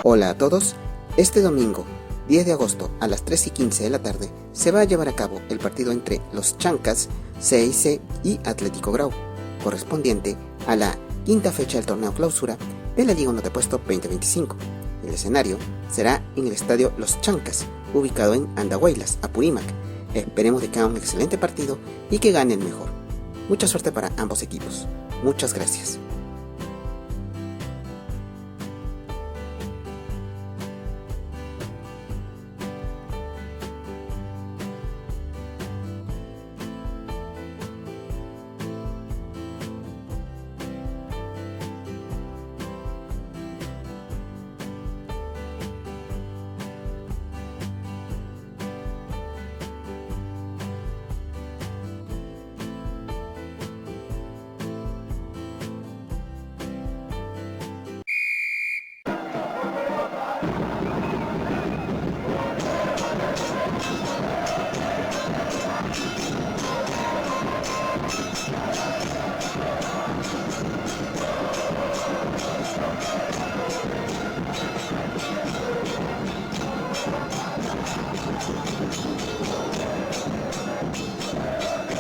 Hola a todos, este domingo 10 de agosto a las 3:15 de la tarde se va a llevar a cabo el partido entre los Chankas CYC y Atlético Grau, correspondiente a la quinta fecha del Torneo Clausura de la Liga Te Apuesto 2025. El escenario será en el estadio Los Chankas, ubicado en Andahuaylas, Apurímac. Esperemos de que haga un excelente partido y que gane el mejor. Mucha suerte para ambos equipos. Muchas gracias.